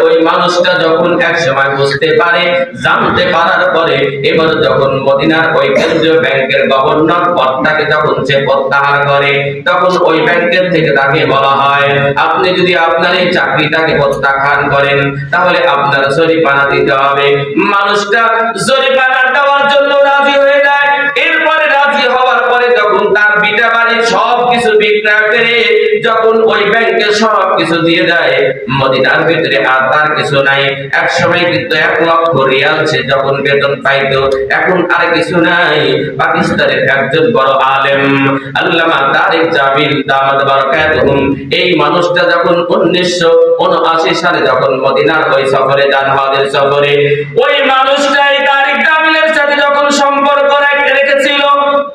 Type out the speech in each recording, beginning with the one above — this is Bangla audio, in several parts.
ওই মানুষটা যখন এক সময় বুঝতে পারে, জানতে পারার পরে এবার যখন মদিনার ওই কেন্দ্রীয় ব্যাংকের গভর্নর পদটাকে যখন সে প্রত্যাহার করে, তখন ওই ব্যাংকের থেকে তাকে বলা হয়, আপনি যদি আপনার এই চাকরিটাকে প্রত্যাখ্যান করেন তাহলে আপনার জরিমানা দিতে হবে। মানুষটা জরিমানা দেওয়ার জন্য রাজি হয়ে যায়। এরপরে রাজি হওয়ার পরে যখন তার বিটা বাড়ির সবকিছু বিক্রয় করে যখন ওই ব্যাংকে সবকিছু দিয়ে দেয়, মদিনার ভিতরে আর তার কিছু নাই। এক সময় কিন্তু 1 লক্ষ রিয়াল সে যখন বেতন পাইতো, এখন আর কিছু নাই। পাকিস্তানের একজন বড় আলেম আল্লামা তারিক জামিল দামাত বারাকাতুহুম, এই মানুষটা যখন 1979 সালে যখন মদিনার ওই সফরে যান, হজের সফরে, ওই মানুষটাই তারিক জামিলের সাথে যখন সম্পর্ক রেখেছিল,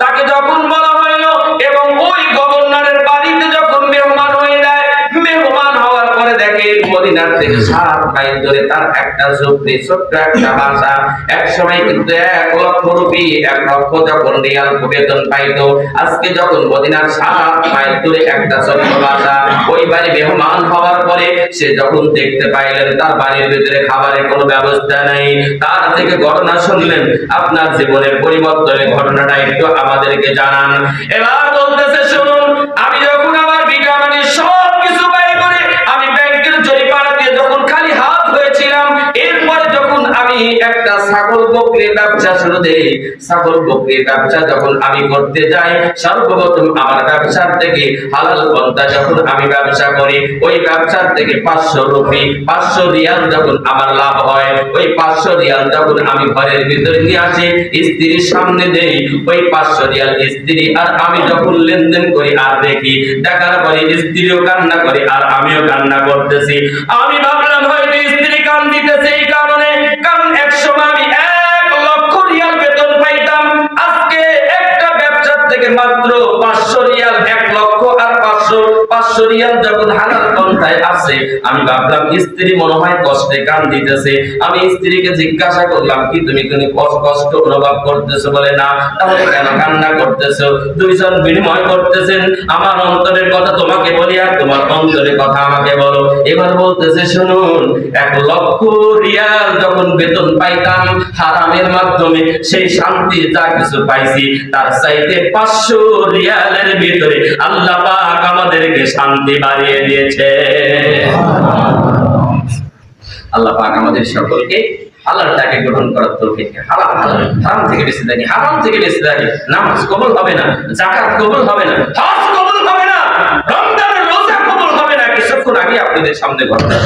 তাকে যখন বলা হইল এবং ওই গভর্নরের বাড়িতে যখন মেহমান হয়ে যায়, মেহমান হওয়ার পরে দেখে মদিনার থেকে 7 মাইল দূরে তার একটা ঝুপড়ি, ছোট্ট একটা বাসা। এক সময় কিন্তু 1 লক্ষ রুপি, 1 লক্ষ যখন রিয়াল বেতন পাইতো, আজকে যখন মদিনার 7 মাইল দূরে একটা ছোট্ট বাসা, ওই বাড়ি মেহমান হওয়ার পরে সে যখন দেখতে পাইলেন তার বাড়ির ভিতরে খাবারের কোনো ব্যবস্থা নাই, তার থেকে ঘটনা শুনলেন, আপনার জীবনের পরিবর্তনের ঘটনাটা একটু আমাদেরকে জানান। এবার বলতেছে, শুনুন, আমি যখন আমার বিটা মানে সবকিছু ব্যয় করে আমি ব্যাংকের জরিমানা দিয়ে যখন খালি হাত হয়েছিলাম, এরপরে যখন আমি একটা ছাগল বকরির ব্যবসা শুরু দেই, ছাগল বকরির ব্যবসা যখন আমি করতে যাই, সর্বপ্রথম আমার ব্যবসার থেকে হালাল পন্থা যখন আমি ব্যবসা করি, ওই ব্যবসার থেকে 500 রুপি, 500 রিয়াল যখন আমার লাভ হয়, ওই 500 রিয়াল যখন আমি ঘরের ভিতরে নিয়ে আসি, স্ত্রীর সামনে দেই, ওই 500 রিয়াল স্ত্রী আর আমি যখন লেনদেন করি আর দেখি, দেখার পরে স্ত্রীও কান্না করে আর আমিও কান্না করতেছি। আমি ভাবলাম হয়তো স্ত্রী কান দিতেছে এই কারণে, কারণ একসময় আমি 1 লক্ষ রিয়াল বেতন পাইতাম, আজকে একটা ব্যবসার থেকে মাত্র 500 রিয়াল, 1 লক্ষ আর 500 রিয়াল যখন হালাল পন্থায় আছে, আমি ভাবলাম স্ত্রী মনে হয় কষ্টে কান দিতেছে। আমি স্ত্রীকে জিজ্ঞাসা করলাম, কি তুমি কোনো কষ্ট অনুভব করতেছো? বলে না। তাহলে কেন কান্না করতেছো? দুইজন বিনিময় করতেছেন, আমার অন্তরের কথা তোমাকে বলি আর তোমার অন্তরের কথা আমাকে বলো। এবার বলতেছে, শুনুন, 1 লক্ষ রিয়াল যখন বেতন পাইতাম হারামের মাধ্যমে, সেই শান্তি যা কিছু পাইছি তার চাইতে 500 রিয়ালের ভিতরে আল্লাহ পাক আমাদেরকে শান্তি বাড়িয়ে দিয়েছে। আল্লাহ পাক আমাদের সকলকে হালালটাকে গ্রহণ করার তৌফিক দেন। হারাম থেকে বেঁচে থাকি, হারাম থেকে বেঁচে থাকি। নামাজ কবুল হবে না, যাকাত কবুল হবে না, হজ কবুল হবে না, রমজানের রোজা কবুল হবে না। কিছুক্ষণ আগে আপনাদের সামনে ঘটনা